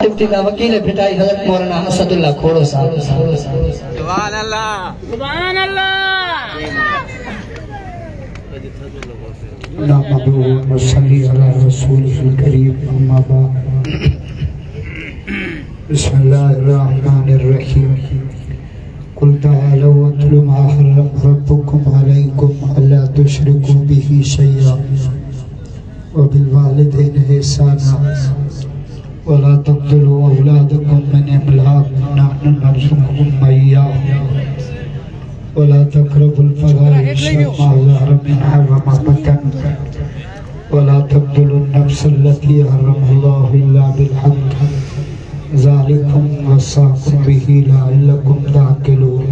मुंतखब थी वकील भिटाई हज़रत मौलाना असदुल्लाह खोड़ो साहब। सुभान अल्लाह सुभान अल्लाह। सल्ली अला रसूलिल करीम अम्मा बाद। बिस्मिल्लाहिर्रहमानिर्रहीम। कुल तआलू अत्लु मा हर्रम रब्बुकुम अलैकुम अल्ला तुश्रिकू बिही शैआ व बिल वालिदैनि ihसाना व ला तक़्तुलू औलादकुम मिन इमलाक़ नहनु नरज़ुकुहुम व इय्याहुम व ला तक़रबुल फ़वाहिश मा ज़हरा मिन्हा व मा बतन व ला तक़्तुलुन नफ़्स अल्लती हर्रमल्लाहु इल्ला बिल हक़्क़ ज़ालिकुम वस्साकुम बिही लअल्लकुम ताक़िलून।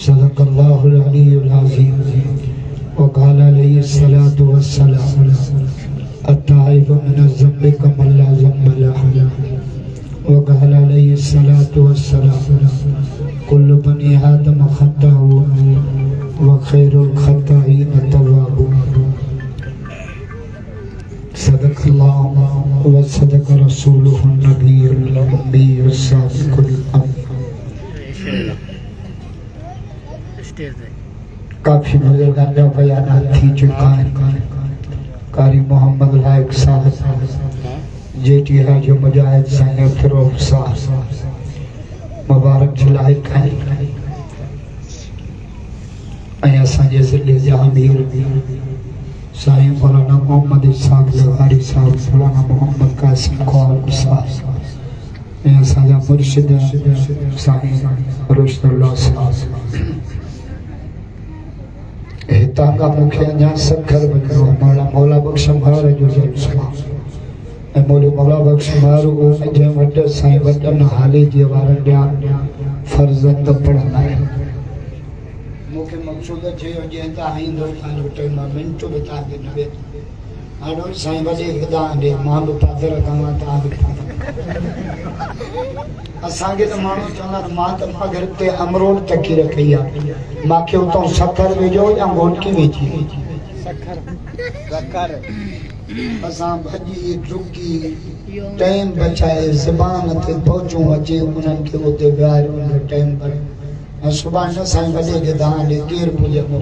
सदक़ल्लाहुल अलीयुल अज़ीम। व क़ाल अलैहिस्सलातु वस्सलाम अत्ताइबु मिनज़्ज़म्बि कमन ला ज़म्ब लहु। व क़ाल अलैहिस्सलातु वस्सलाम कुल्लु बनी आदम ख़त्ताऊन व खैरुल ख़त्ताईन तव्वाबून। सदक़ल्लाहु व सदक़ रसूलुहुन नबियुल उम्मीयुस सादिक़ुल अमीन। काफी बुजुर्गान का बयान थी चुका है। कारी मोहम्मद लायक साहब जेटी है जो मुजाहिद साईं फिरोज साहब मुबारक लायक है। असांजे ज़िले जा अमीर साईं मौलाना मोहम्मद इसाक ज़वारी साहब, मौलाना मोहम्मद कासिम ख्वाल साहब, असांजा मुर्शिद साईं रुशदुल्लाह साहब। हितां खां मूंखे अञा सखर वञिणो आहे मौला बख़्श महार जो जलसो ऐं मौला बख़्श महार उहो मुंहिंजे वॾे साईं वॾनि हाली जे वारनि ॾिया फर्ज़ंद पढ़ंदा आहिनि। मूंखे मक़सूद चयो जंहिं तव्हां ईंदो तव्हांजो टाइम मिंट बि तव्हांखे न वेंदो। हाणे साईं वॾे ख़ुदा ॾे मां बि पादर कमां तव्हां बि असांखे त माण्हू चवंदा मां त घर ते अमरोड तकी रखी आहे मूंखे उतां सखर विझो या घोटकी विझी असां भॼी डुकी टाइम बचाए ज़बान ते पहुचूं अचे उन्हनि खे उते विहारियूं टाइम पर ऐं सुभाणे साईं वॾे खे तव्हां ॾे केरु पुॼंदो।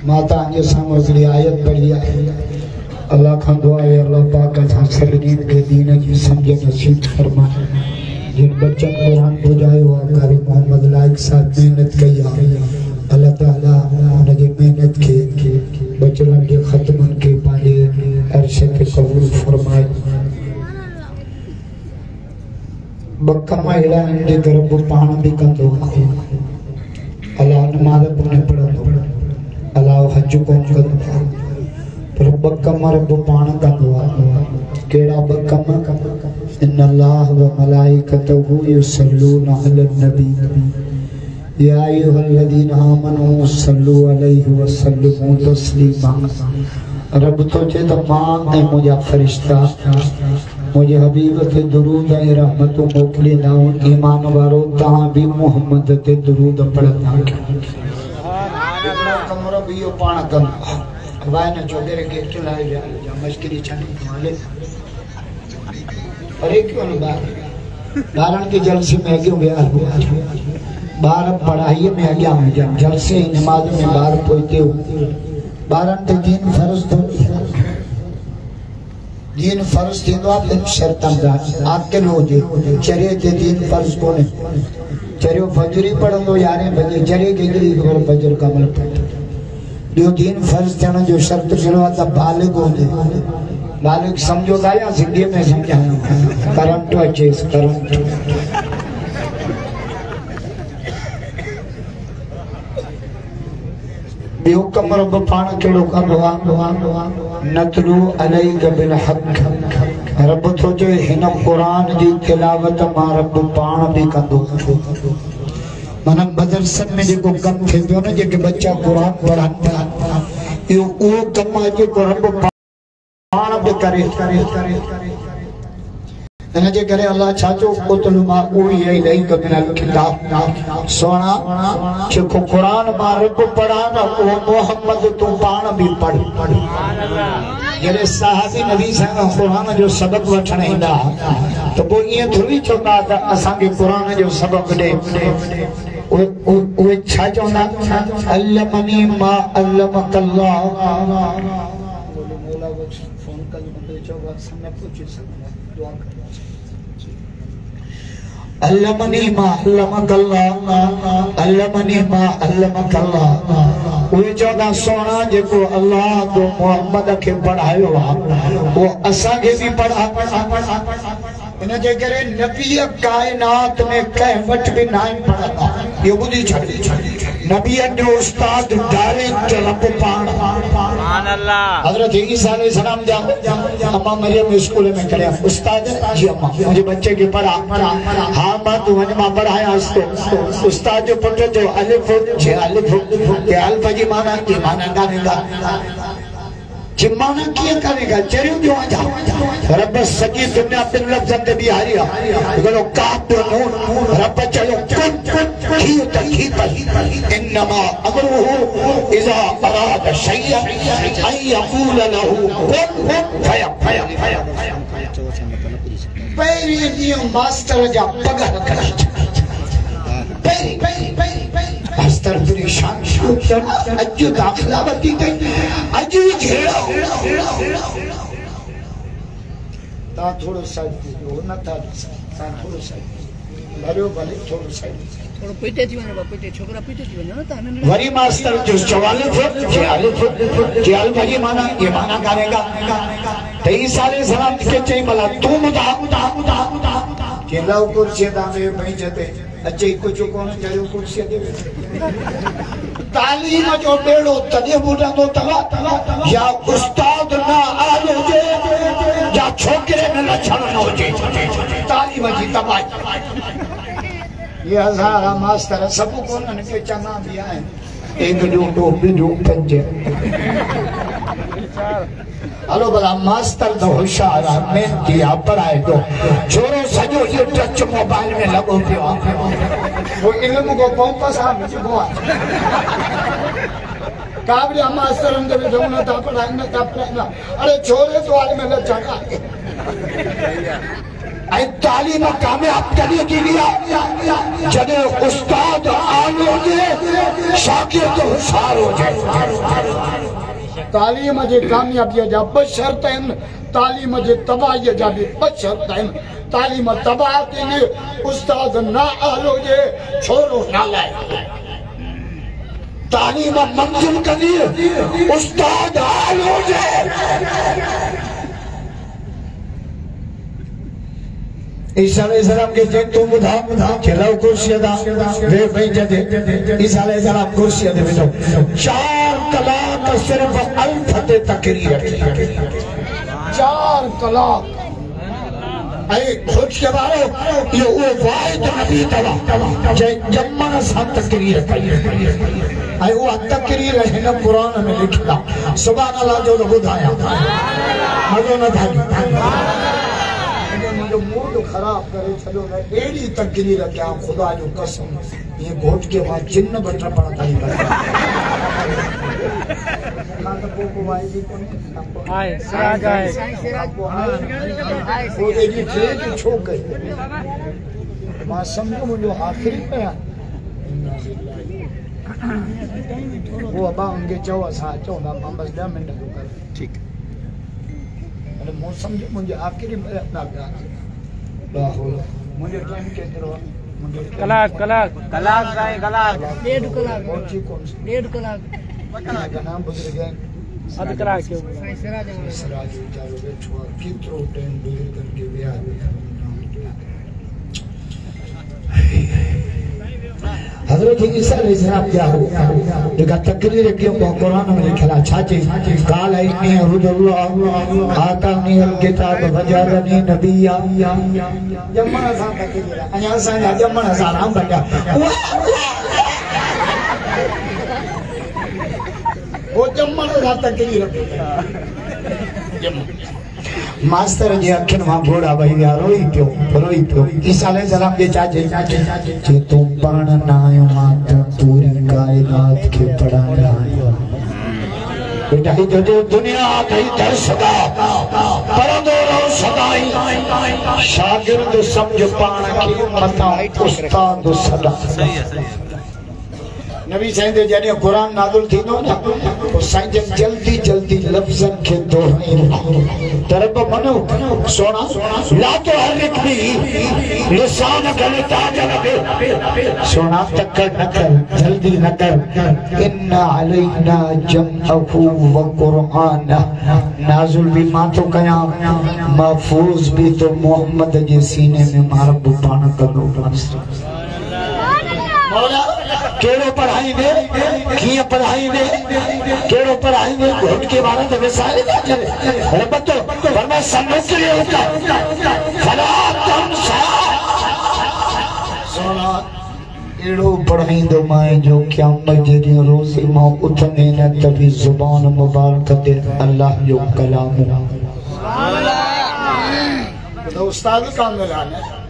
मां तव्हांजे साम्हूं हिकिड़ी आयत पढ़ी आहे। अल्लाह खां दुआ है अल्लाह पाक असां सभिनीनि खे दीन जी सम्झ नसीब फरमाए। जिन बच्चन कुरान ॿुधायो आहे कारी मोहम्मद लाइक साहब महिनत कई आहे। अल्लाह ताला हुनजी महिनत खे बचड़नि जे ख़तमनि खे पंहिंजे अर्श खे क़बूल फरमाए। ॿ कम अहिड़ा आहिनि जेके रब पाण बि कंदो आहे। अल्लाह नमाज़ बि न पढ़ंदो, अल्लाह हज कोन कंदो, पर ॿ कम रब पाण कंदो आहे। कहिड़ा ॿ कम? इन्नल्लाह व मलाइकतहु युसल्लूना अलन नबी या अय्युहल्लज़ीना आमनू सल्लू अलैहि व सल्लिमू तस्लीमा। रब तो चए त मां ऐं मुंहिंजा फरिश्ता मुझे हबीब ते दुरूद ऐं रहमतूं मोकिलींदा आहिनि। ईमान वारो तव्हां बि मुहम्मद ते दुरूद पढ़ंदा कम रब इहो पाण कंदो आहे। वाय न चौधरी गेट लाए जा मस्करी छानी वाले अरे क्यों न बारन के जलसे में क्यों गया बार पढ़ाई में आगे हो जा जलसे नमाज में बार पहुंचते हो बारन ते दीन फर्ज तो दीन फर्ज थींदो आहे फिर शर्तां दा आकिल होजे चरे ते दीन फर्ज कोने चरियो फजरी पढ़ंदो 11 बजे चरे केकड़ी खबर फजर कमल जो दीन फर्ज थियण जो शर्त कहिड़ो आहे त बालिग हुजे। बालिग सम्झो था या सिंधी में सम्झायूं? Current अचेस current. ॿियो कम रब पाण कहिड़ो कंदो आहे? नतलू अलैक बिल हक़। रब थो चए हिन क़ुरान जी तिलावत मां रब पाण बि कंदो। माना मदरसन में जेको कम थे पियो न जेके बच्चा कुरान पढ़नि पिया इहो उहो कम आहे जेको रब पाण बि करे। इन जे करे अल्लाह छाचो कोतलु मा उही है नहीं कमिनल किताब सोना जेको कुरान मा रब पढ़ा ना वो मोहम्मद तू पाण भी पढ़ जरे साहबी नबी साहब कुरान जो सबक वठण इंदा तो वो ये थोड़ी चोंदा त असा के कुरान जो सबक दे वो छा चोंदा अल्लमनी मा अल्लमकल्लाह मौला वो फोन कर बंदे जो सामने पूछ सकता दुआ कर अल्लमनी मा अल्लमकल्लाह अल्लमनी मा अल्लमकल्लाह वो चोदा सोना जेको अल्लाह तो मोहम्मद के पढ़ायो वो असा के भी पढ़ा इन जे करे नबी कायनात में कह वट भी ना पढ़ा ये बुधी छड़ी नबी जो उस्ताद डायरेक्ट रब पाण सुभान अल्लाह हजरत ईसा अलैहि सलाम जा अम्मा मरियम स्कूल में करे उस्ताद जी अम्मा मुझे बच्चे के पढ़ा हां मां तू वने मां पढ़ाया तो उस्ताद जो पुट जो अलिफ जे अलिफ के अल्फ जी माना की माना कानेगा जिम्माना किया करेगा जरूर जो आजा रब सजी दुनिया बिन लफ्ज़ भी हारिया बोलो काफ नून रब चलो कुन ही तकी पर इन्नमा अमरुहु इज़ा अराद शैअन अन यक़ूल लहू कुन फयकुन पहिरी ॾींहुं मास्टर जा पगार कढी पहिरी मास्टर परेशान अॼु दाख़िला वठी अथई अॼु घेरा तव्हां थोरो साइड थी नथा तव्हां थोरो साइड भरियो भले थोरो साइड थोरो पिटे थी वञे पिटे छोकरा पिटे थी वञे न तव्हां वरी मास्टर जो सवाल जे अल्फ जी माना ये माना करेगा त ईसा अलैहिस्सलाम के चई भला तू ॿुधा के लव कुर्सी ता में भई जते अचे कुछ कोन जड़ो कुर्सी दे तालीम जो बेड़ो तने बुढ़ो तवा या उस्ताद ना आलो जे या छोकरे में लक्षण न होजे तालीम जी तबाही ये हजारा मास्टर सब कोन के चना भी आए एक दो बिजू पंजे हेलो भला मास्टर तो होशियार मेहनती पढ़ाए तो छोरो सजो ये टच मोबाइल में लगो पियो वो इल्म को पंपस आ मुझको काबरिया मास्टर हम जब न था पढ़ाई अरे छोरे तो आले में लचका आई तालीम कामयाब करने के लिए जदे उस्ताद आलो जे शागिर्द होशियार हो जाए तालीम जे कामयाबी जा ब शर्त आहिनि तालीम जे तबाही जा भी ब शर्त आहिनि तालीम तबाह थींदी उस्ताद ना आलो जे छोरो नालायक तालीम मंज़ूर कंदी उस्ताद आलो जे ईसा अलैहिस्सलाम के जे तू बुधा चलो कुर्सी दा वे भाई जदे ईसा अलैहिस्सलाम कुर्सी दे बैठो 4 कलाक सिर्फ अल्फ ते तकरीर 4 कलाक आई खुद के बारे ये वो वाहिद नबी तवा जे जम्मन सा तकरीर आई वो तकरीर है ना कुरान में लिखा सुभान अल्लाह जो बुधाया मजो न था जो मूड खराब करे चलो ना एडी तकरीर क्या खुदा जो कसम ये घोट के बाद जिन्न बटा पड़ा आए सिराज आए वो एडी ट्रेड छोक मां समझो मुझे आखिरी पे वो अबा उनके चो असा चो ना बस 10 मिनट कर ठीक अरे मौसम जो मुझे आखिरी में अपना मुझे टाइम के करो मुझे कलाक जाए कलाक 1.5 कलाक 1.5 कलाक का नाम बुजुर्ग है आध कलाक के सिराज जारो बैठो कितरो टाइम बुजुर्ग के बियाह हजरत ईसा अलैहिस्सलाम क्या हो देखा तकरीर के कुरान में लिखा छाचे काल इन्नी हुदुल्लाह आतानी अल किताब वजारनी नबिया जमना सा तकरीर अया सा जमना सा नाम बटा वो जमना सा तकरीर मास्टर जी अखिन मां घोड़ा भई विया रोई पियो ईसा अलैहिस्सलाम जे चाचे जे तू पाण ना आयो मां तू पूरी कायनात के पढ़ाया बेटा ही जो दुनिया कई दर सदा परंदो रहो सदाई शागिर्द समझ पाण के मता उस्ताद सदा नबी साईं दे जने कुरान नाज़िल थींदो न तो साईं जन जल्दी जल्दी लफ्ज़न के दोहराई तरब मनो सोना ला तो हर भी लिसान गले ताजल बे सोना तक्कर न कर जल्दी न कर इन्ना अलैना जमअहु व कुरान नाज़िल भी मां तो कया महफूज भी तो मोहम्मद जे सीने में मारब पाण करो मौला केड़ो पढ़ाई में किए पढ़ाई में केड़ो पढ़ाई में घोट के बारे में विसारे ना चले रब तो फरमा समझ ले होता फला तुम सा सोना एड़ो पढ़ाई दो माए जो क़यामत जे दिन रोज़ी मां उठने न तभी जुबान मुबारक दे अल्लाह जो कलाम सुभान अल्लाह तो उस्ताद का मिलान है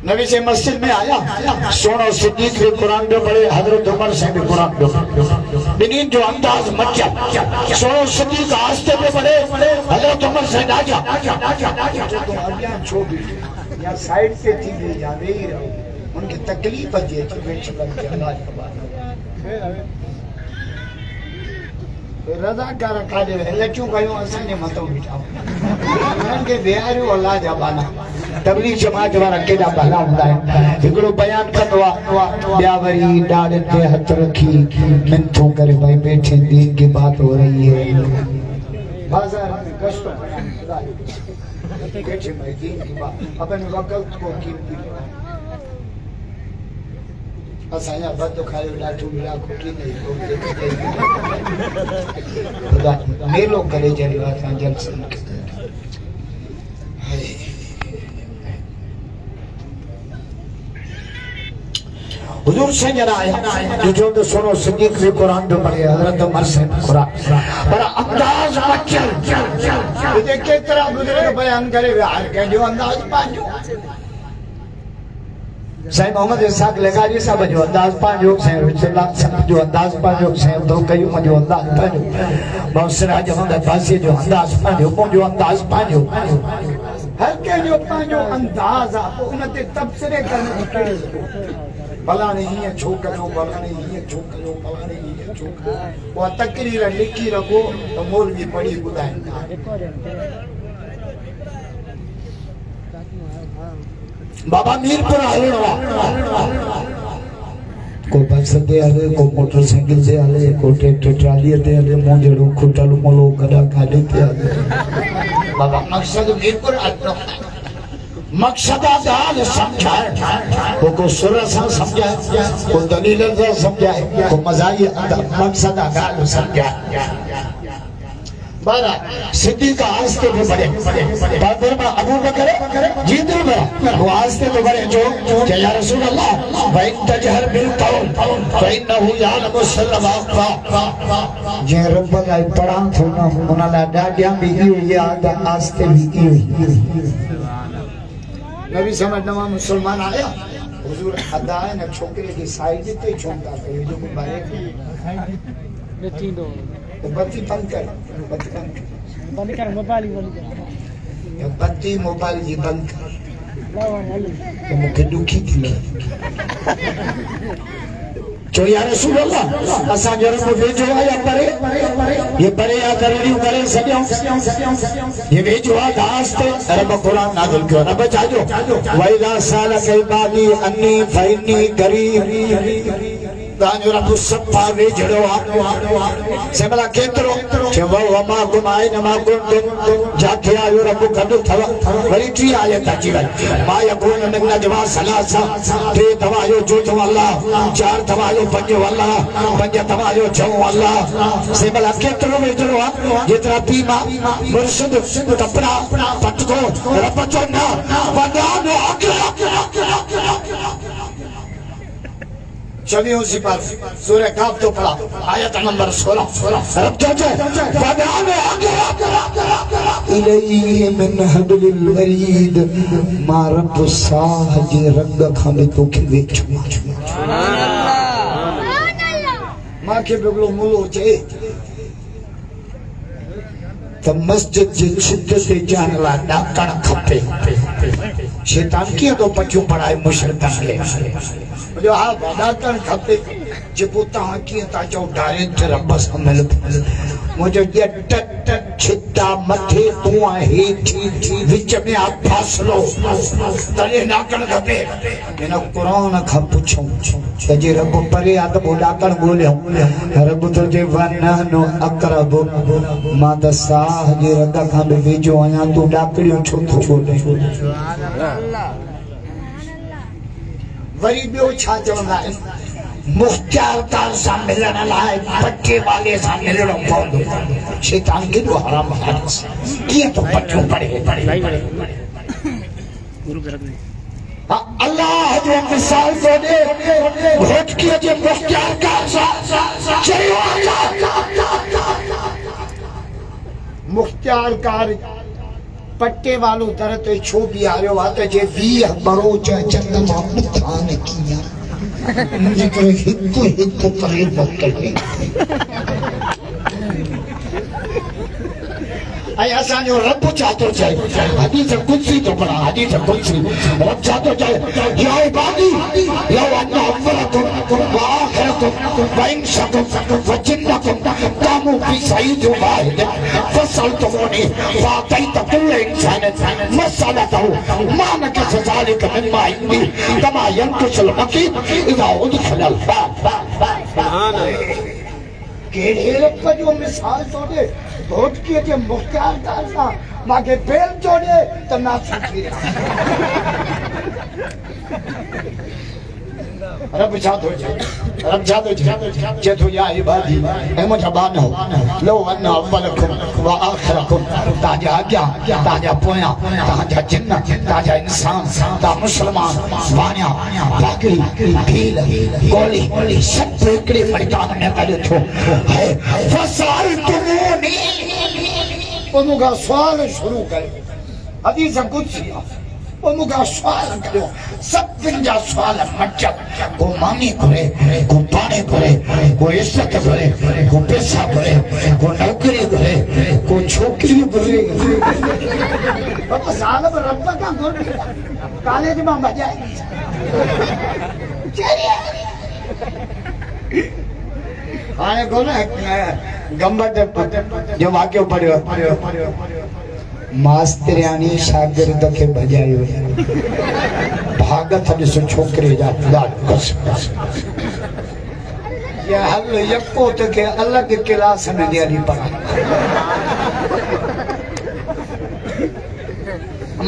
नबी से मस्जिद में आया सोनो सिद्दीक भी कुरान पे पढ़े हजरत उमर से भी कुरान पे बिनीन जो अंदाज मचा सोनो सिद्दीक आस्ते पे पढ़े हजरत उमर से नाचा तो अभियान छोड़ या साइड से थी भी या वे ही रहो उनकी तकलीफ है तो बेच कर अल्लाह का बात रज़ाकार काजे लचू कयो असांजे मथो बिठाओ उन्हनि खे वेहारियो अल्लाह जा बाना तबलीग जमात वारा केॾा भला हूंदा आहिनि हिकिड़ो बयान कंदो आहे ॿिया वरी ॾाढ़े ते हथ रखी मिनथूं करे भाई बैठे दीन की बात हो रही है बाजार में कष्ट बैठे भाई दीन की बात अपन वक्त को कीमती असांजा बद खायो ॾाढो मिला खुटी नहीं खुदा मेलो करे जरियो असां जलसन हुजूर से जरा आया जो तो सुनो सिद्दीक भी कुरान पे पढ़े हजरत उमर से कुरान पर अंदाज मचल ये केतरा बुजुर्ग बयान करे हर के जो अंदाज पाजो साईं मोहम्मद इसाक लेगारी साहब जो अंदाज पाजो साईं रुचला साहब जो अंदाज पाजो साईं तो कयो जो अंदाज पाजो मौसराज अहमद अब्बासी जो अंदाज पाजो मुंहिंजो अंदाज पाजो हर के जो पाजो अंदाज आ उनते तबसरे करने फलाने ही छोकरो फलाने ही छोकरो फलाने ही छोकरो वो तकरीर लिखी रखो तो मौलवी पढ़ी बुधाए बाबा मीरपुर को बस दे हले को मोटरसाइकिल से हले को ट्रैक्टर ट्राली ते हले मोजड़ो खुटल मोलो गदा गाड़ी ते हले बाबा मकसद मीरपुर आत्मा मकसद गाल समझाए को सुर से समझाए को दलील से समझाए को मजाई मकसद गाल समझाए बारा सिद्दीक आस्ते में बड़े बादर में अबू बकर जीत में वो आस्ते में बड़े जो या रसूल अल्लाह वइन तजहर बिल कौल फइन्नहु यालमु सल्लमा जे रब लाई पढ़ा थो ना उनला डाडिया भी ये याद आस्ते भी नबी समझ नवा मुसलमान आया हुजूर अदा है न छोकरे की साइड ते छोंदा कयो जो बारे बेटी दो बत्ती बंद कर मोबाइल बत्ती मोबाइल जी बंद कर मुझे दुखी थी जो या रसूल अल्लाह असा जरम भेजो या परे ये परे या करनी करे सजो ये भेजो दास्ते रब कुरान नाज़िल कियो रब चाजो वैला साल कई बागी अन्नी फइन्नी करीब दानो रब सफा वे जड़ो से भला केतरो जब वमा गुमाए नमा गुण जाके आयो रब कदो थवा वरी टी आयत अची वई मा यकुन मिन नजवा सलासा टे तवायो जो तो अल्लाह चार तवायो पंज अल्लाह पंज तवायो छो अल्लाह से भला केतरो वे जड़ो जितना पीमा मुर्शिद कपड़ा पटको रब जो ना बना नो चलियो सिपर सूरह काफ तो पढ़ा आयत नंबर 16 रब इलैहि मिन हबलिल वरीद मा रब साह जे रंग खां बि तोखे वेठो सुभान अल्लाह मां खे बिगलो मुलो चे त मस्जिद जे छित ते जान ला डाकण खपे शैतान कीअं तो पचूं पढ़ाए मुशरकन खे जो हा डाकण खपे जे पोइ तव्हां कीअं था चओ डायरेक्ट रब सां मिल मुंहिंजो ॼट छिता मथे तूं हेठि विच में आ फ़ासिलो तॾहिं डाकण खपे हिन क़ुर खां पुछूं त जे रब परे आहे त पोइ डाकण ॻोल्हियूं रब थो चए वनहनु अक़रब मां त साह जे रग खां बि वेझो आहियां तूं डाकड़ियूं छो थो ॻोल्हे वरी ॿियो छा चवंदा आहिनि मुख्तियार कार सां मिलण लाइ पटे वाले सां मिलणो पवंदो शैतान केॾो हराम कीअं तो पटियूं पढ़े अल्लाह जो मिसाल तो दे भोटकीअ जे मुख्तियार कार सां चयो मुख्तियार कार पट्टे वालो दर ते छो बीहारियो आहे त जे 20 बरोच अचनि मां ॿुधा न कीअं मुंहिंजे करे हिकु करे मोकिले ऐं असांजो रब छा थो चए हदीस कुदसी थो पढ़ा हदीस कुदसी रब छा थो चए या इबादी लौ अन अव्वलकुम व आखिरकुम व इंसाकुम व जिन्नकुम कामू फी सईद वाहिद फसलतुमूनी फातैत कुल्ल इंसान मसलतहु मा नकस ज़ालिक मिम्मा इंदी कमा यंकुशुल मकीन इज़ा उदखिलल सुभान अल्लाह केड़े रब जो मिसाल तो दे भोटकीअ जे मुख्तियार कार सां मांखे बेल चोड़े त ना सिखी रब छा थो चए जे तो या इबादी ऐं मुंहिंजा बानो लो अन अव्वलकुम व आखिरकुम तव्हांजा अॻियां तव्हांजा पोयां तव्हांजा जिन्न तव्हांजा इंसान तव्हां मुस्लमान वाणिया बाक़ी भील गोली सभु हिकिड़े मैदान में गॾु थियो है फसलतुमूनी पोइ मूंखां सुवाल शुरू कयो हदीस कुदसी आहे पोइ मूंखां सुवाल कयो सभिनि जा सुवाल मचक को मानी घुरे को पाणी घुरे को इज़त घुरे को पैसा घुरे को नौकरी घुरे को छोकिरी घुरे साल में रब खां घुर कॉलेज मां भॼाए हाणे को न गंबट जो वाक़ियो पढ़ियो मास्तरियानी शागिर्द के भॼायो भागत ॾिसो छोकिरे जा ये हल यको त के अलग क्लास में ॾियणी पड़ा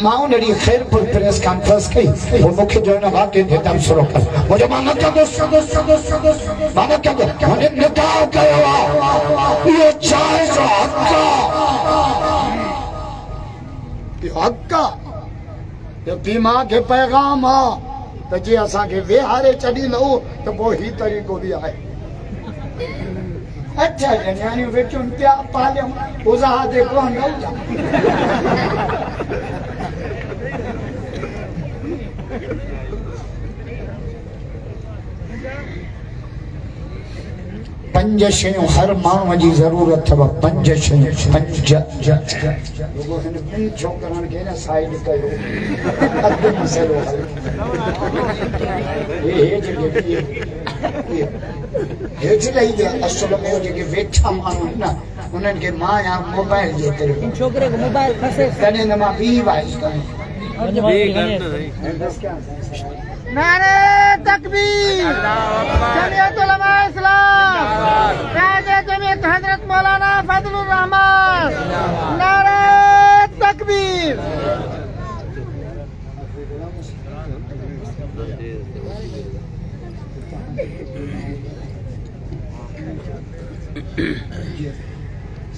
मां उन ॾींहुं खैरपुर प्रेस कॉन्फ्रेंस कई वो मूंखे जो हिन वाक़िए ते तबसरो कर मुंहिंजो मां न कंदुसि हुन निकाह कयो आहे इहो जाइज़ हक़ आहे बीमा के पैगाम आहे त जे असांखे वेहारे छॾींदो त पोइ ही तरीक़ो बि आहे अच्छा न्याणियूं वेठियूं पिया पालियूं उज़ाह ते कोन पंज शयूं हर माण्हूअ जी ज़रूरत अथव पंज शयूं पंज हिन छोकिरनि खे न साइड कयो अधु मसइलो हेठि लही विया असुल में जेके वेठा माण्हू आहिनि न उन्हनि खे मां या मोबाइल जे करे छोकिरे खे मोबाइल फसे तॾहिं त मां ॿी वाइस नारे तकबीर जमीयत उलमा इस्लाम राजे जमीयत हजरत मौलाना फजलुर रहमान नारे तकबीर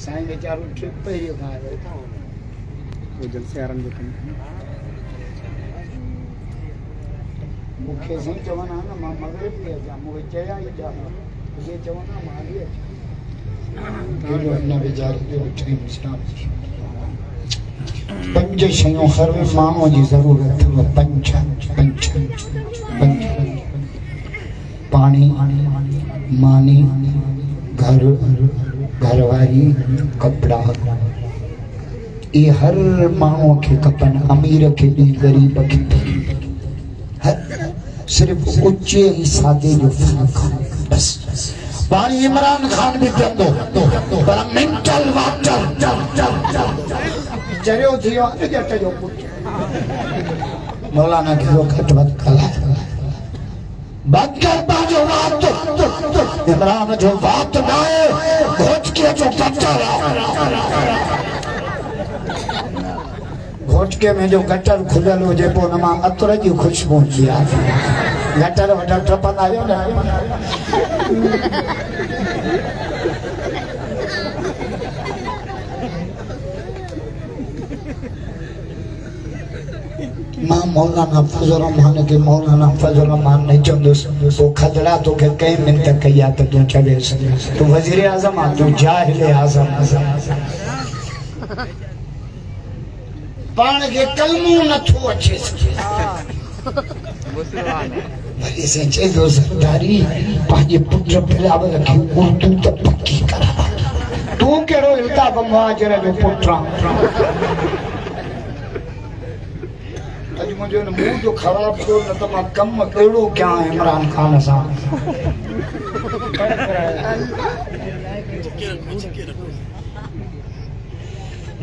साईं बेचारो ट्रिप पहिरियों खां आयो वो जलसे आरंभ मूंखे साईं चवनि हा न मां मगरिब ते अचां मूंखे चया ई जा इहे चवनि हा मां हली अचां केॾो हिन वीचारे जो टाइम स्टार्ट 5 शयूं हर माण्हूअ जी ज़रूरत अथव 5 पाणी मानी घरवारी कपड़ा ये हर माण्हूअ खे खपनि अमीर खे बि ग़रीब खे बि सिर्फ ऊंचे ही सादे जो फर्क बस पानी इमरान खान भी पींदो पर मेंटल वाटर जरियो थियो जट जो पुट मौलाना खे घट वध कला बदकर बाजो वात इमरान जो वात नाए घोट के जो गटर घोट के में जो गटर खुलल हो जे पो नमा अतर जी खुशबू थी आ गटर वटर टपंदा आयो ना मां मौलाना फजल रहमान के मौलाना फजल रहमान ने चंदुस तो खदड़ा तो के कई मिनट कया तो तू चले तो वजीर आजम आ तू जाहिल आजम पान के कलमो न थो अच्छे भले से जे दो सरदारी पाजे पुत्र बिलावल की उर्दू तो पक्की करा तू केड़ो इल्ताफ मुहाजिर जो पुत्र अज मुझे मुंह जो खराब थियो न तो मां कम केड़ो क्या इमरान खान सा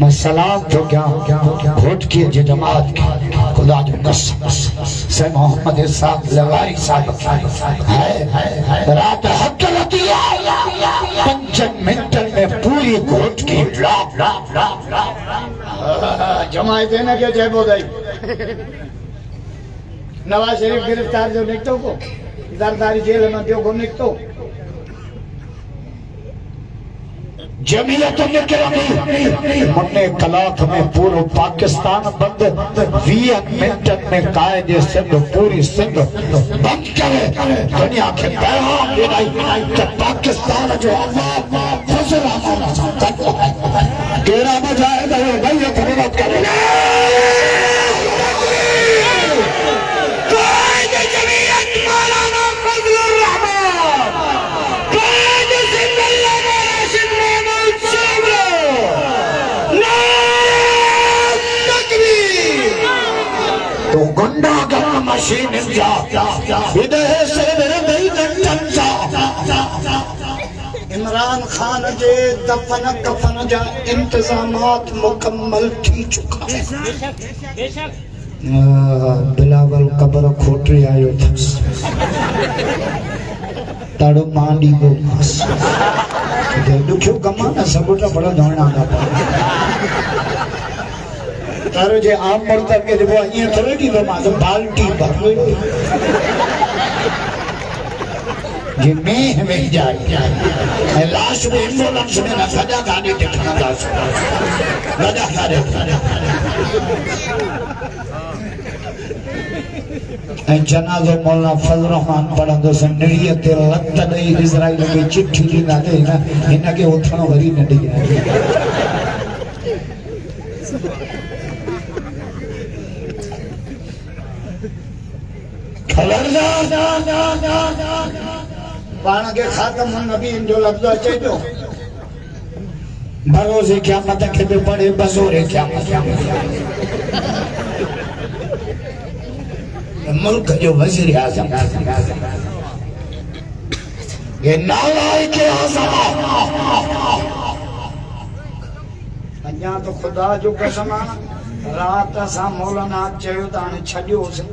मैं सलाम तो क्या घोट की जमात खुदा जो कसम से मोहम्मद साहब लवारी साहब है रात हक लती 5 मिनट में पूरी घोट की जमात है ना क्या जय बोदाई नवाज शरीफ गिरफ्तार जो निकतो को जरदारी जेल में जो निकतो जमीयत मुन्ने कलाक में पूरा पाकिस्तान बंद 20 मिनट में कायदे सिंध पूरी सिंध बंद करे दुनिया के पैगाम देनाई कि पाकिस्तान जो अवाम फजल आना चाहता है केरा मुजाहिद है भाई मदद करे कायदे जमीयत मौलाना फजलुर रहमान कायदे सिंध तो गुंडा गला मशीन जा विदेश से मेरे नहीं जा इमरान खान जे दफन कफन जा इंतजामात मुकम्मल थी चुका है बिलावल कब्र खोटरी आयो थस ताड़ो मांडी को बस दुखियो कमाना सबोटा बड़ा धोना का तारो जे आम मर्द के देखो ये थोड़ी की बमा तो बाल्टी भर ये में जाए लाश में एम्बुलेंस में ना सजा गाड़ी देखना दास लगा सारे जनाज़ो मौलाना फजल रहमान पढ़ंदो से निड़िय ते लत ॾेई इज़राइल में चिट्ठी ॾींदा ते हिन खे उथणो वरी न ॾेई पाण के खातम नबी जो लफ्ज़ अचे पियो भरोसे क़यामत के भी पड़े बज़ोरे क़यामत मुल्क जो वज़ीर आज़म ये नालायक आज़म अञा तो खुदा जो कसम रात असां मौलाना चयो त हाणे छॾियोसीं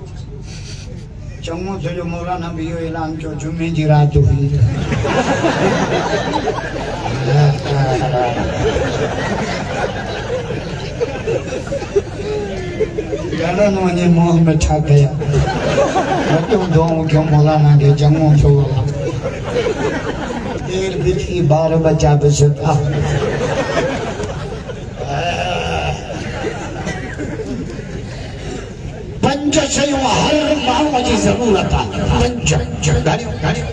चङो थियो मौलाना भी इहो ऐलान कयो जुमे जी रात हुई गलन वञे मुंह में छा कया वॾो दुआऊं कयो मौलाना खे चङो थियो देर भी थी ॿार बचा बि सुठा पंज शयूं हर माण्हूअ जी जरूरत है पंज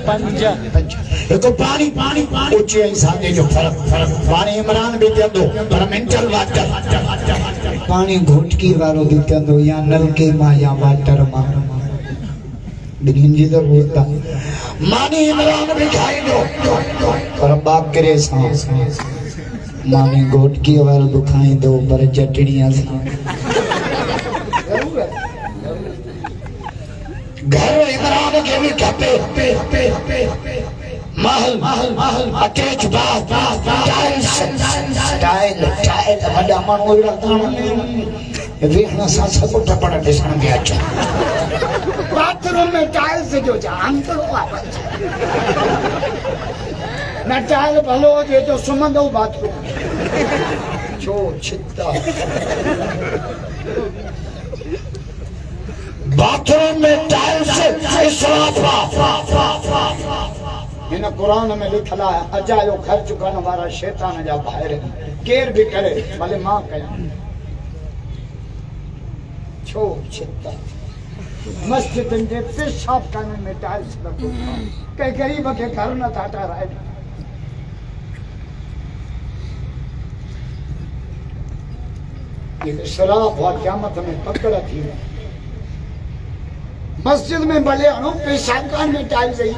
पंज एक पानी पानी पानी ऊंचे सादे जो फर्क पानी इमरान भी दो पर मिनरल वाटर पानी घोटकी वारो भी दो या नलके मां या वाटर मां बिन जी जरूरत मानी इमरान भी खाई दो पर बाप करे सा मानी घोटकी वारो दुखाई दो पर चटनियां सा घर इमरान के भी खपे महल महल महल attach bath tile tile vada माण्हू अहिड़ा कान वेहण सां सभु टपण ॾिसण में अचनि बाथरूम में टाइल्स जो जाम थो न टाइल भलो हुजे तो सुम्हंदो बाथरूम छो छिता बाथरूम में टाइल्स इसराफ इन कुरान में लिखल है अजायो खर्च करण वारा शैतान जा ॿाहिरि केर भी करे भले मां कयां छो छिता मस्जिदन जे पेशाब खाने में टाइल्स रखो के गरीब के घर न था ठाराए ये शराब और क़यामत में पकड़ थी मस्जिद में भले हणो पेशाब खाने में टाइल्स ही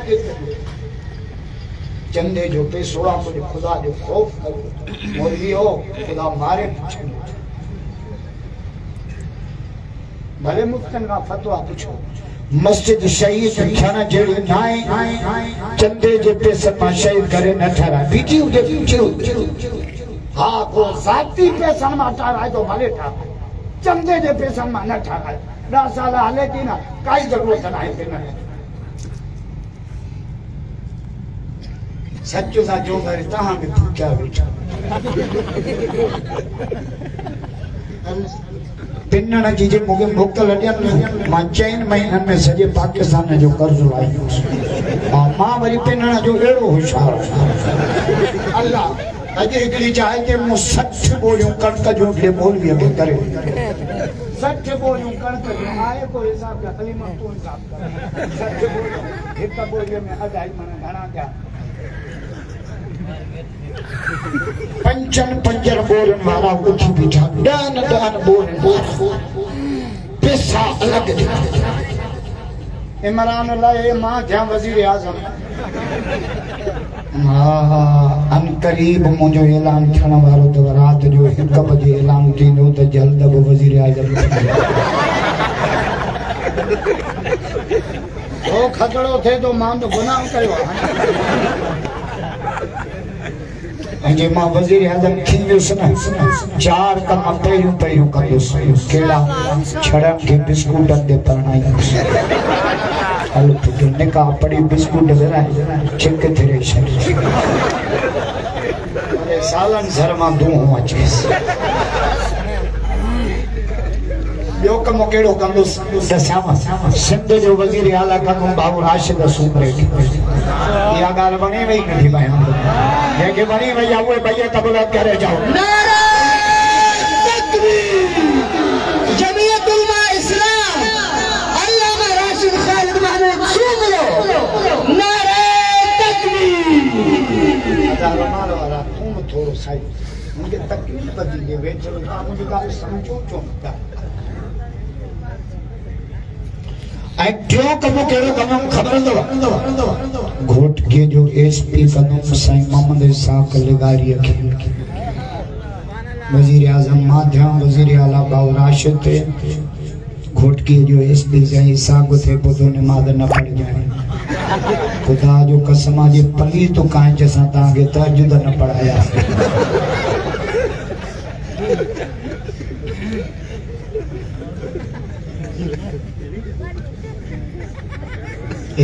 चंदे जो पेसोड़ा मुझे खुदा जो खौफ करो मौलवी हो खुदा मारे पूछो भले मुफ्तन का फतवा पूछो मस्जिद शहीद खाना जेड़ी नाए चंदे जे पैसे मां शहीद करे न ठहरा बीजी हुजे हाँ को जाती पैसा मां ठहराए तो भले ठहराए चंदे जे पैसा मां न ठहराए 10 साल हले थी ना काई जरूरत ना है सच सा जो करे तहां में भूखा बैठा पिन्नण जी जे मुगे मोकल ॾियनि मां 4 महीननि में सॼे पाकिस्तान जो कर्ज़ लाहियो मां वरी पिन्नण जो अहिड़ो होशियार अल्लाह अॼु हिकिड़ी चाहे कि मूं 60 बोरियूं कणिक जूं मौलवीअ खे करे 60 बोरियूं कणिक जूं आहे को हिसाब जा तलीम तूं हिसाब कर 60 बोरियूं हिकु बोरीअ में 2.5 मन घणा थिया 5 बोरियुनि वारा उथी बीठा 10 बोरियुनि पैसा अलॻि इमरान लाइ मां थियां वज़ीर आज़म अन करीब मुझे ऐलान थियण वारो तो रात जो 1 बजे ऐलान थींदो त जल्द अब वज़ीर आज़म ओ खतरो थे तो मां तो गुनाह कयो जे मां वज़ीर आज़म थी वियुसि न 4 कम पहिरियों कंदुसि कहिड़ा छड़नि खे बिस्कुटनि ते परणाईंदुसि हल पुट निकाह पढ़ी बिस्कुट विराए छिक थिरे छॾी सालनि सर मां धूं अचेसि ॿियो कमु कहिड़ो कंदुसि दसांव सिंध जो वज़ीर आला कंदुमि बाबू राशिद सूमरे खे इहा ॻाल्हि वणे वई नथी भाई जंहिंखे वणी वई आहे उहे भईया क़बूल करे जाओ थोड़ो साईं मुझे तकलीफ़ थी थिए वेठो मुंहिंजी ॻाल्हि सम्झो छो टियों कमु कहिड़ो कमु ख़बर अथव घोटके जो एसपी कंदुमि साईं मोहम्मद इसाक लिगारीअ खे वज़ीर आज़म मां थियां वज़ीर आला बाबू राशिद घोटके जो एसपी साईं इसाक थे ॿुधो निमाज़ न पढ़जाए खुदा जो कसम जे पलीत कांच सां तव्हांखे तहजुद न पढ़ाया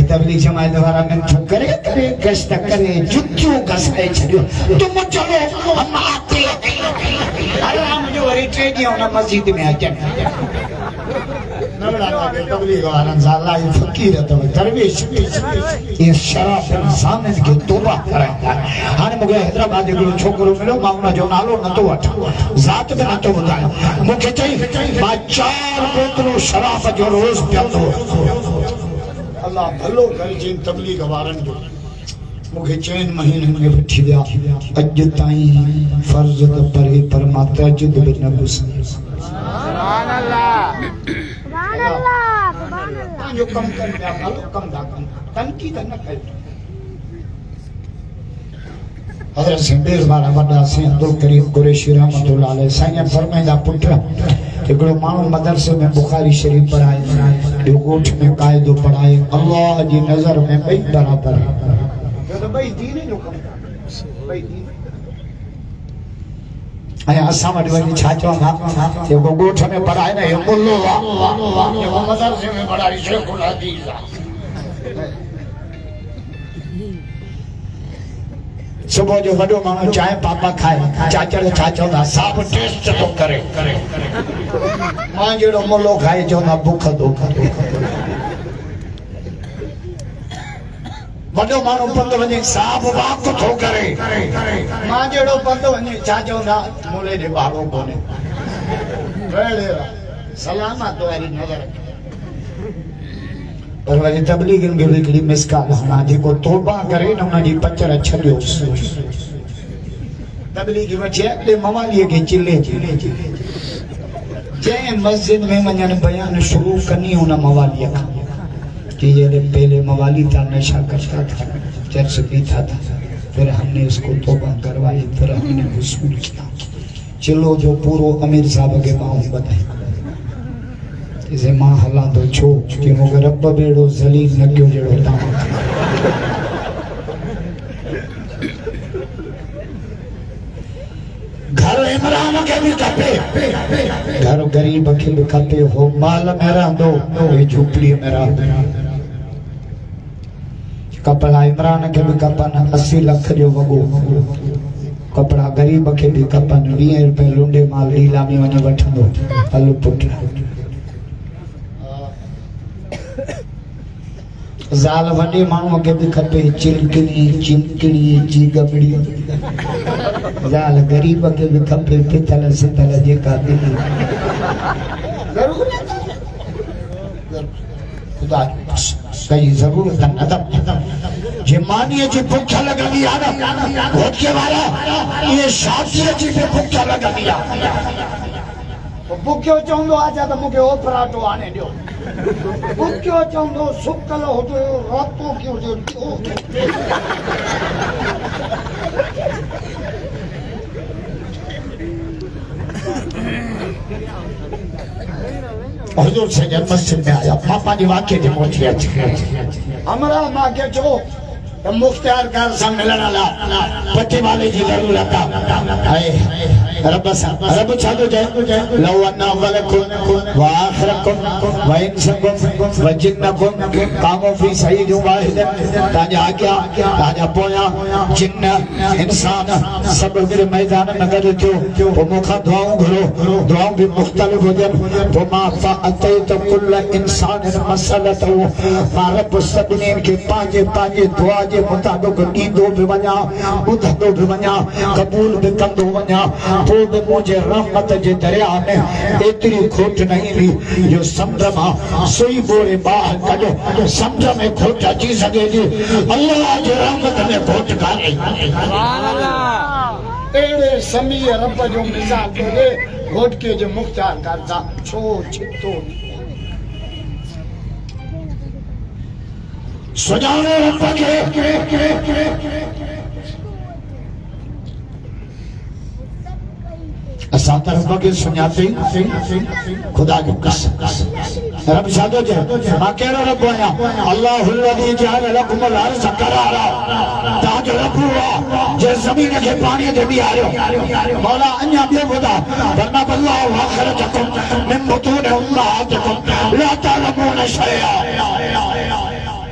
तबलीग जमात वारा मिनठो करे करे गश्त करे जुतियूं घसाए छॾियो तुम चलो हम आते अल्लाह मुझे वरी 3 ॾींहं उन मस्जिद में अचनि नवड़ा के तबलीग वारन साला ये फकीर तो दरवेश ये शराफ इंसान के तौबा करे हाने मुके हैदराबाद को छोकरो मिलो माउना जो नालो न तो वठ जात में न तो बुधायो मुके चई मा 4 बोतलों शराफ जो रोज पियो अल्लाह भलो कर जिन तबलीग वारन जो मुके 4 महीने में बैठी दिया अज ताई फर्ज तो परे पर माता जुद बिन गुस सुभान अल्लाह सुभान अल्लाह जो कम कर दिया भलो कम दा कम तनकी त न कर हजरत सिंधेर वाला वडा से अब्दुल करीम कुरैशी रहमतुल्लाह अलैहि साईं फरमाइंदा पुत्र एकड़ो मानू मदरसे में बुखारी शरीफ पढ़ाए जो गोठ में कायदो पढ़ाए अल्लाह जी नजर में बई बराबर है तो बई दीन जो कम बई दीन आया असा वड वडी छा चवंदा जे गोठ में पढ़ाए न ये मुल्लो वाह जो मदरसे में पढ़ाई शेखुल हदीस सुबह जो वडो मानो चाय पापा खाए चाचड़ छा चवंदा सब टेस्ट तो करे मां जेड़ो मुल्लो खाए चवंदा भूख तो करे वडो मानो पंध वने साहब वाक तो करे मां जेड़ो पंध वने छा चवंदा मुले दे बारो कोने वेले सलामत वाली नजर पर वरी तबलीगन के हिकड़ी मिसकाल हना जेको तौबा करे न उन जी पचर छडियो तबलीग वठी अगले मवाली के चिल्ले जे मस्जिद में वञन बयान शुरू करनी उन मवाली का कि ये पहले मवाली था नशा करता था चर्च पीता था फिर हमने उसको तौबा करवाई फिर हमने वसूल किया चिल्लो जो पूरो अमीर साहब के मां बताई इसे मां हला तो छो कि मुके रब बेड़ो जलील न क्यों जेड़ो दाम घर इमरान के भी खपे घर गरीब के भी खपे हो माल में रहंदो ये झोपड़ी में रहंदो कपड़ा इमरान के भी खपन 80 लाख जो वगो कपड़ा गरीब के भी खपन 20 रुपए लुंडे माल लीला में वने वठंदो हल पुट जाल वडे मानू के भी खपे चिलकड़ी चिमकड़ी जीगबड़ी जाल गरीब के भी खपे पितल सितल जेका दिली जरूर खुदा कई जरूरत न जे मानिए जी भूख लगनी आ ना होत के वाला ये शादी जी पे भूख लगनी आ भूखो चवंदो आजा त मूंखे ओ पराठो आणे ॾियो भूखो चवंदो सुकल हुजे रातो की हुजे हुजूर से मस्जिद में आया पापा जी वाक्य जे पहुंची हमरा मां के चो मुख्तियार कर सा मिलण ला पति वाले जी जरूरत है रब छादो जय लौ अन्ना वलकुम व आखिरकुम व इंसकुम व जिन्नकुम कामो फी सईद वाहिद ताजा आज्ञा ताजा पोया जिन्न इंसान सब मेरे मैदान में गॾु थियो तो मुखा दुआऊं घुरो दुआऊं भी मुख्तलिफ हुजन तो मा फअतैत कुल इंसान मसलतु मा रब सभिनी के पांजे पांजे दुआ जे मुताबिक ॾींदो भी वञा ॿुधंदो भी वञा क़बूल भी कंदो वञा तो भी मुझे रहमत जे दरिया में एतरी खोट नहीं ली जो समुंड मां सुई बोरे बाहर कढो समुंड में खोट अची सके थी अल्लाह जे रहमत में खोट कान्हे सुभान अल्लाह एड़े समी रब जो मिसाल तो दे खोट के जो मुख्तार करता छो छितो सजाने रब के असा तरफ के सुनाते खुदा जो कसम रब सादो जे मां केरो रब आया अल्लाहुल लजी जअल लकुम अल-अर्ज़ क़रारा ता जो रब जे जमीन के पानी दे भी आयो मौला अन्या बे खुदा वरना अल्लाह आखिरतकुम मिन बुतून उम्माहातिकुम ला तअलमून शैया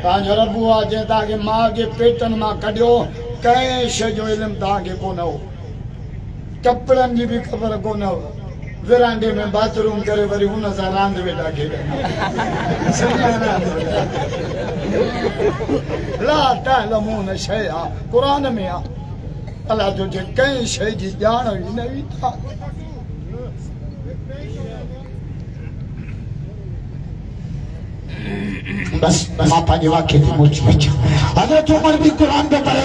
ता जो रब जे ता के मां के पेटन मां कढियो कै शय जो इल्म ता के कोन हो कपड़न की भी खबर को न विरांडे में बाथरूम करे वरी हुन सां रांदि वेठा खेॾनि ला तअलमून शैआ क़ुरान में आ अल्लाह जो जे कंहिं शइ जी ॼाण ई न हुई था बस मां पंहिंजे वाक्य खे मुंझ विच हज़रत उमर भी कुरान पे पढ़े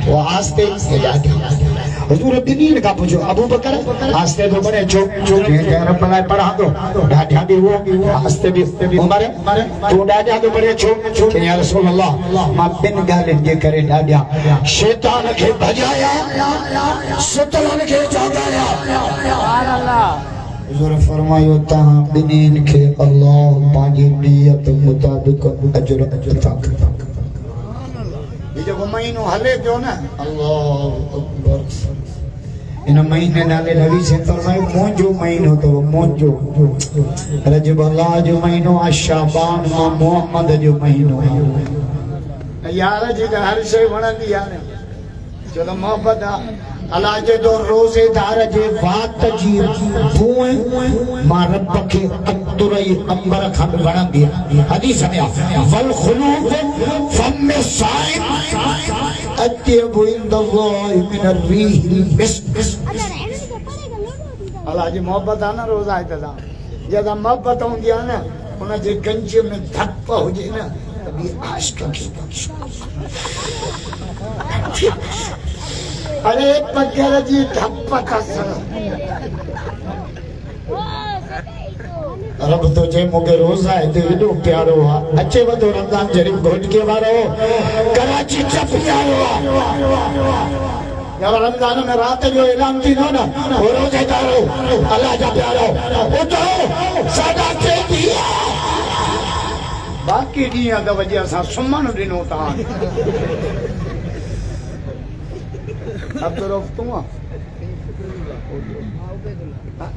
वो आस्ते हुजूर बिनीन का पूछो अबू बकर आस्ते तो बने जो के रब लाए पढ़ा दो ढाढा भी वो आस्ते भी उमर तू ढाढा तो बने जो या रसूल अल्लाह मां बिन गालिन जे करे ढाढा शैतान के भजाया शैतान के जगाया सुभान अल्लाह हुजूर फरमायो ता बिनीन के अल्लाह पांजी नियत मुताबिक अजर अता ये जो महीनो हले पियो न अल्लाह अकबर इन महीने नाले नबी से फरमायो मोजो महीनो तो मोजो रजब अल्लाह जो महीनो शाबान मां मोहम्मद जो महीनो यार जी हर शे वणंदी आ न जो मोहब्बत अल्लाह जे दो रोजेदार जे वात जी बूए मां रब के अतुरई अंबर खंड वणंदी हदीस में वल खुलूब फम साइम अत्यब इंदल्लाह मिन अर्रीह मिस्क अल्लाह जी मोहब्बत आ न रोजा है तदा जदा मोहब्बत होंदी आ न उन जे गंज में धप होजे न तभी आशिक की अरे पगर जी धप कस रब तो जे मुके रोजा है ते एडो प्यारो आ अचे वदो रमजान शरीफ घोट के वारो कराची चपियारो या रमजान में रात जो ऐलान थी न वो रोजेदारो अल्लाह जा प्यारो उठो साडा के दिया बाकी दिया द वजह सा सुमन दिनो ता अब तो रोक तुम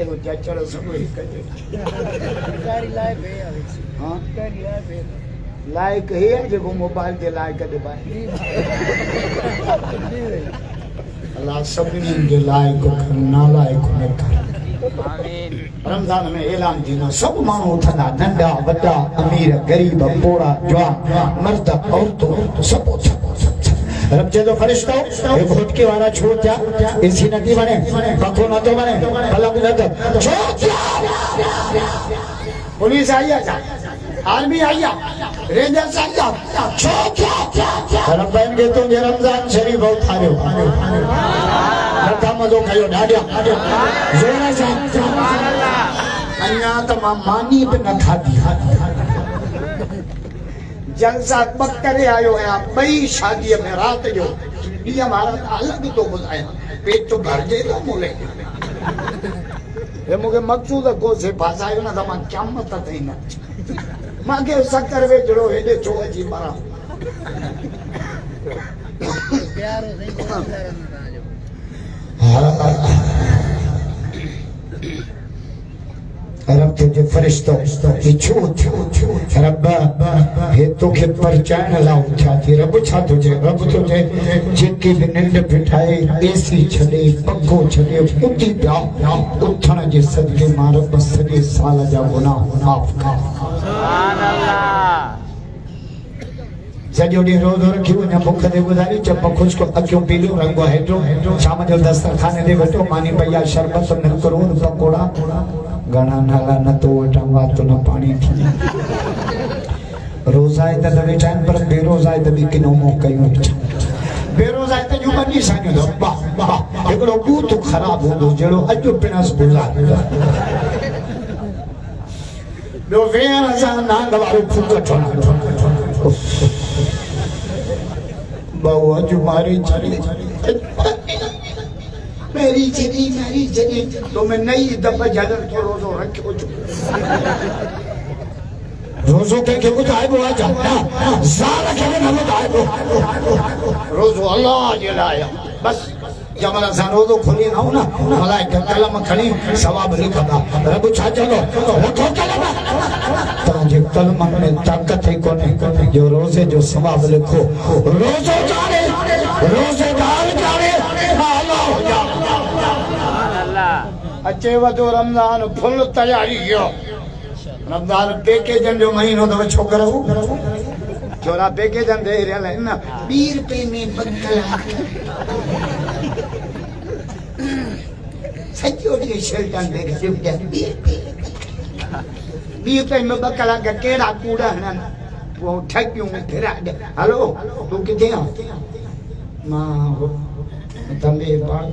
एगो जचर सब कजे गाड़ी लाइव है हां गाड़ी लाइव है लाइक है जो मोबाइल के लाइक दे भाई अल्लाह सभिनी के लाइक ना लाइक न कर आमीन रमजान में ऐलान थींदो सब माण्हू उथंदा नंढा वॾा अमीर गरीब पोड़ा जवान मर्द औरतूं सब रब जे तो फरिश्तो एक घोटके वाला छोड़ दिया एसी नदी बने पंखो न तो बने पलंग न तो छोड़ दिया पुलिस आई आ आर्मी आई आ रेंजर्स आई आ छोड़ दिया रब्बन के तुम ये रमजान शरीफ बहुत थारो नथा मजो कयो ढाढिया जोरा से सुभान अल्लाह अन्या तमाम मानी पे न खादी जलसा बकरे आयो है बई शादी में रात जो ये हमारा अलग तो बुझाया पेट तो भर जेगा मोले ये मुके मकसूद को से फसायो ना तमा क्या मत थई ना मागे शक्कर वे जड़ो हेडे छो जी मारा प्यारो सही रब तुझे फरिश्तो छो रब हे तोखे परचाइण लाइ उथिया थी रब छा तुझे रब तुझे जेके भी निंड बिठाए एसी छॾे पखो छॾे उथी पिया उथण जे सदके मां रब सॼे साल जा गुनाह माफ़ कर सुभान अल्लाह सॼो ॾींहुं रोज़ो रखी वञा बुख ते ॿुधाई चप खुश्क अखियूं पीलियूं रंग हेॾो शाम जो दस्तरखाने ते वेठो मानी पई आहे शरबत मिल्क रोज़ पकोड़ा घणा नाला न तो वठा वात न पानी थी रोज़ा है त वेठा आहिनि पर बेरोज़ा है त बि किनो मो कयूं बेरोज़ा है त जो बनी साñो दो वाह हिकिड़ो बूथ ख़राब हूंदो जहिड़ो अॼु पिणस गुज़ार ॿियो वेहण सां नांग वारो फूक ठोना बहु अॼु मारी छॾी मेरी जड़ी तो मैं नई दब जलन तो रोजो रखो रोजो के बुधाए बो आजा साल के न बुधाए बो रोजो अल्लाह जे लाया बस जमला सा रोजो खुली ना ना मलाइका कलम खणी सवाब लिखदा रब छा चलो रखो कलम ताजे कलम में ताकत है कोने जो रोजे जो सवाब लिखो रोजो जाने रोजेदार जाने अल्लाह अचे वधो रमज़ान फुल तयारी कयो रमज़ान पैकेजन जो महीनो तो छोकरा छोरा पैकेजन दे रहा है ना 20 रुपए में बकला सच्चो दी शेल्टन दे के 20 रुपए में बकला का केड़ा कूड़ा है ना वो ठगियों में फिरा दे हेलो तू किथे आ मां तंबे बाग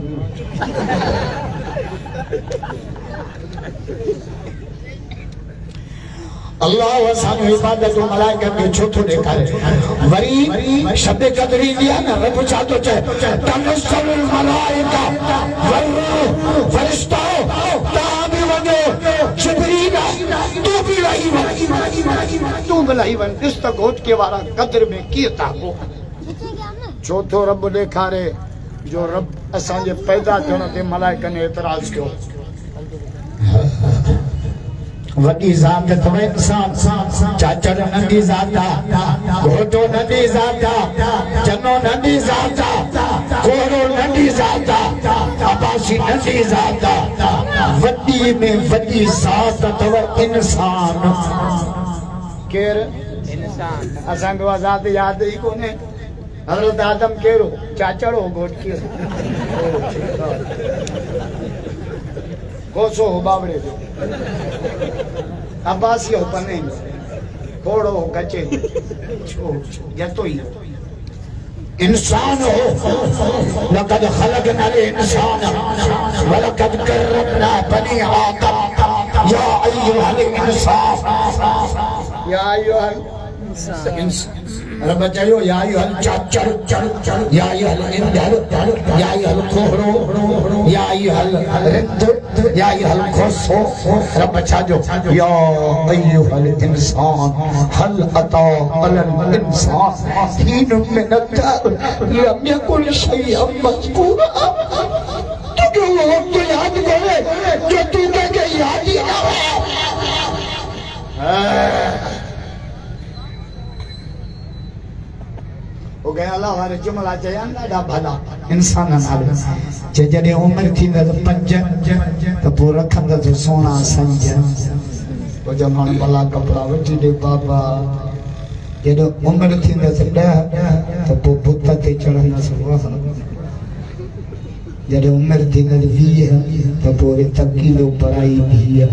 अल्लाह वसानु इबादत मलाइका के छोटो देखारे वरी शब्द कदरी दिया ना रब चाहतो चाहे तनस्सुल मलाइका वरूह फरिश्ता ताबी वदो जिब्रील तू भी रही वन इस तक होट के वाला कदर में कीता को चौथो रब देखारे जो रब असांजे पैदा थियण ते मलाइका ने एतराज कयो वडी जात तव इंसान चाचर नंदी जाता घोटो नंदी जाता जनो नंदी जाता कोरो नंदी जाता अबासी नंदी जाता वडी में वडी जात तव इंसान केर इंसान असां को जात याद ही कोने हज़रत आदम केरो चाचड़ो घोट के कोसो बाबड़े जो अब्बासी हो पने कोड़ो कचे छो जतो ही इंसान हो लक़द खलक़ना इंसान वलक़द करमना बनी आदम या अय्युहल इंसान या अय्युहल इंसान रब चयो या अय्युहल चाचर या अय्युहल इंदर या अय्युहल कोहरो या अय्युहल रिंद या अय्युहल खोसो रब छाजो या अय्युहल इंसान हल अता अलल इंसान हीन मिन अदर लम यकुन शैअन मज़कूरा तू वो वक्त याद करे जो तू के याद ही ना हो गया अल्लाह वाले जुमला चया ॾाढा भला इंसान नाले जे जॾहिं उमिरि थींदा त 5 त पोइ रखंदा त सोना संज पोइ चवंदा हाणे भला कपिड़ा वठी ॾे बाबा जॾहिं उमिरि थींदा त 10 त पोइ बुत ते चढ़ंदासीं जॾहिं उमिरि थींदा त 20 त पोइ तकीलो पढ़ाई 20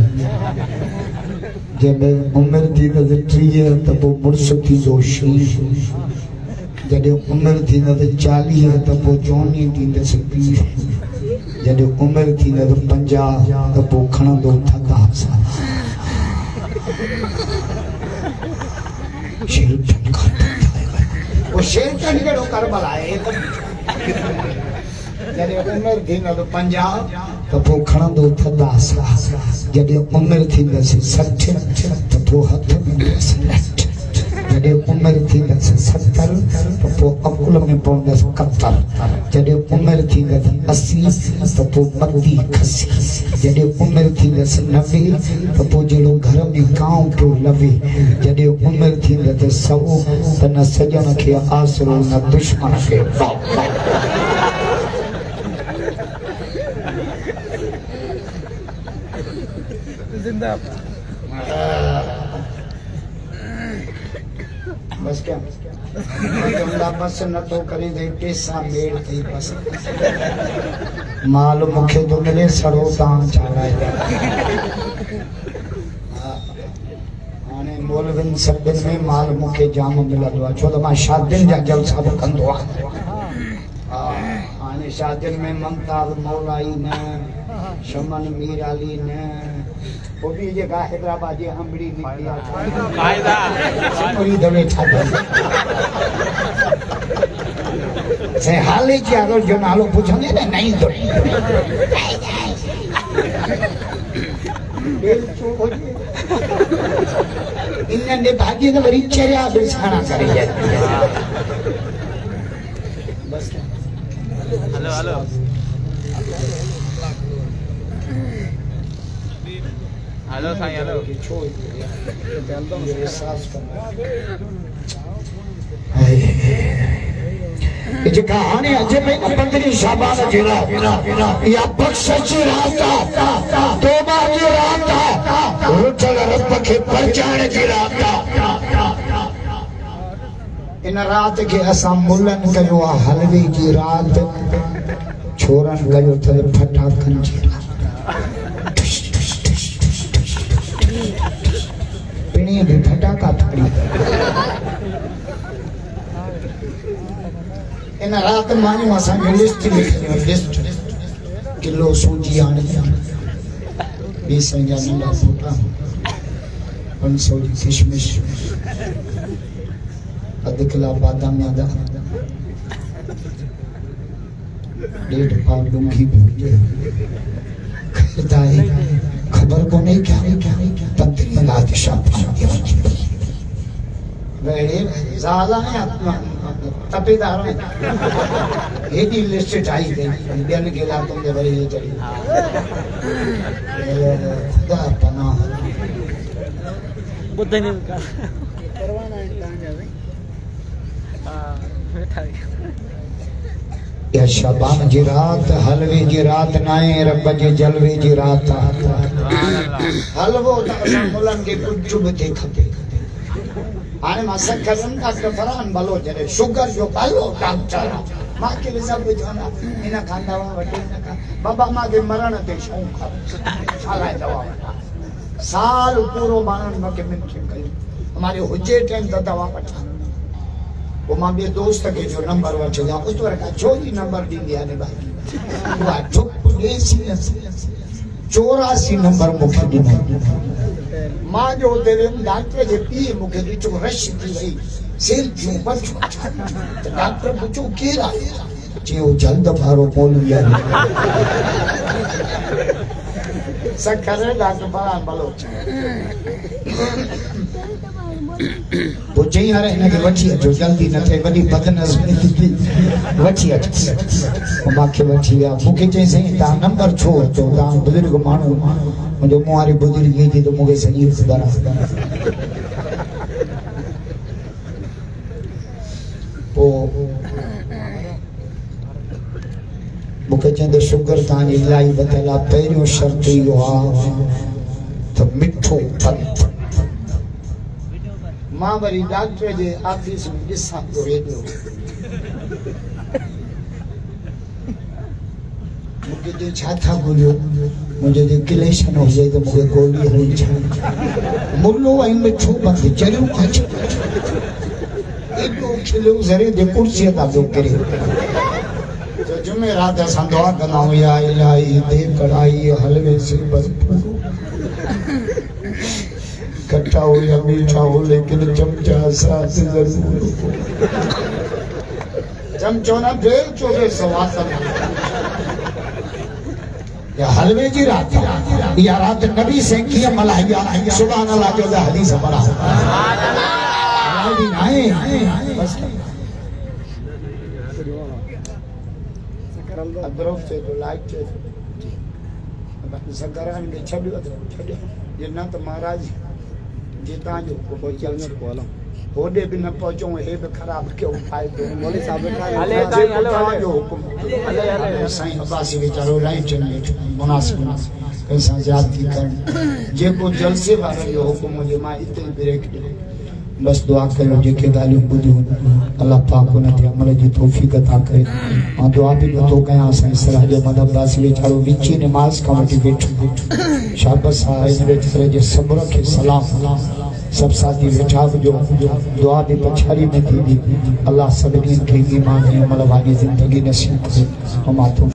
जॾहिं उमिरि थींदा त 30 त पोइ मुड़ुसु थींदो शीश जॾहिं उमिरि थींदा त 40 त पोइ जवानी थींदसि 20 जॾहिं उमिरि थींदा त 50 त पोइ खणंदो थका शेर कहिड़ो करबला आहे जॾहिं उमिरि थींदा त 50 त पोइ खणंदो थदा जॾहिं उमिरि थींदसि 60 त पोइ हथ में जॾहिं उमिरि थींदसि 70 त पोइ अकुल में पवंदसि 71 जॾहिं उमिरि थींदसि 80 त पोइ मती खसी जॾहिं उमिरि थींदसि 90 त पोइ जहिड़ो घर में कांव पियो लवे जॾहिं उमिरि थींदसि 100 त न सॼण खे आसरो न दुश्मन खे बस क्या बस न तो करी दे पैसा मेल थी बस माल मुखे तो मिले सड़ो दान चालाए आने मौलविन सभिन में माल मुखे जाम मिलंदो आहे छो त मां शादियुनि जा जलसा बि कंदो आहियां हाणे शादियुनि में ममताज मौलाई न शमन मीराली न वो भी ये का हैदराबाद ये हमड़ी निकली फायदा पूरी दवे छाता से हाल ही क्या रो जो नालो पूछने ने नहीं तो इन्ने भाग्य ने बड़ी चेहरा बिछाना करे जाए बस hello hello hello Sai hello कि जेका हाणे अजे में 15 शाबान जी रात या बख्शिश जी रात तौबा जी रात रुचल रब के परचाण जी रात इन रात के असा मुलन कयो हलवे जी रात छोरन कयो थे फटाकन जी पिणी भी फटाका फड़ी इन रात मानियो असा लिस्ट लिखियो लिस्ट किलो सूजी आने बेसन जा नंढा फुटा 500 जी किशमिश अध किला बादाम यादा 1.5 पाव लुंगी भी खबर को नहीं क्या तंत्री लाद शाप वेड़े ज़ाला ने तपेदार ये दी लिस्ट ढाई दे बियन गेला तुमने बड़ी ये चली खुदा पनाह बुद्ध ने करवाना है कहां जावे या शबान जी रात हलवे जी रात नाए रब जे जलवे जी रात हलवो असा मुलन के कुछ बते खपे हाने मां सकरन डॉक्टर फरहान भलो जरे शुगर जो पालो डॉक्टर मां के सब जाना इना खांदावा वटे ना बाबा मां के मरण ते शौक साला दवा साल पूरो बाणन में के मिन के कई हमारे हुजे टाइम द दवा पठा वो मां बे दोस्त के जो नंबर वच जा उस वर का छोजी नंबर दी दिया ने भाई वा चुप देसी 84 नंबर मुखे दिना मां जो तेरे डॉक्टर जे पी मुखे दिचो रश थी गई सिर जो बच डॉक्टर पूछो केरा जे वो जल्द मारो बोल लिया सकरे डॉक्टर फरहान भलो वो चई यार इन के वठी अचो जल्दी न थे वडी बदनज़मी थी वठी अच माखे वठी आ मुखे चई सही ता नंबर छो तो ता बुजुर्ग मानू मुझे मुआरी बुजुर्ग गई थी तो मुखे सही खबर ओ मुखे चंदे शुगर तानी इलाही बतला पहिरियों शर्त यो आ तो मिठो फल मां वरी डॉक्टर जे ऑफिस में दिसा तो रेडियो मुझे जे छाथा गोलियो मुझे जे किलेशन हो जाए तो मुझे गोली हली छा मुल्लो आई में छो बंद चलो आज एक खिलो जरे दे कुर्सी ता दो करे तो जुमे रात असा दुआ करना या इलाही दे कढ़ाई हलवे से बस खट्टा हो या मीठा हो लेकिन चमचा साथ जरूर चमचो ना बेल चोगे सवाद या हलवे जी रात या रात नबी से किया मलाइया सुभान अल्लाह जो हदीस पढ़ा सुभान अल्लाह आए बस अदरक से तो लाइट से सकरान के छड़ियो ये ना तो महाराज जेता जो को चलने बोला होडे भी न पहुंचो हे भी खराब क्यों पाए तो मौलवी साहब हले जो हुकुम हले साईं अब्बासी बेचारो राइट चने मुनासिब कैसा ज्यादती कर जे को जलसे वाले जो हुकुम मुझे मां इतनी ब्रेक दे बस दुआ करो जेके गालियों बुधी अल्लाह पाक उन ते अमल जी तौफीक अता करे मां दुआ भी तो कया साईं सराज मदद दास बेचारो विची नमाज का वठी बैठो शाबाश आहे बेचारे जे सब्र के सलाम सब साथी बैठा जो दुआ भी पछाड़ी में थी अल्लाह सभी के ईमान अमल वाली जिंदगी नसीब करे हम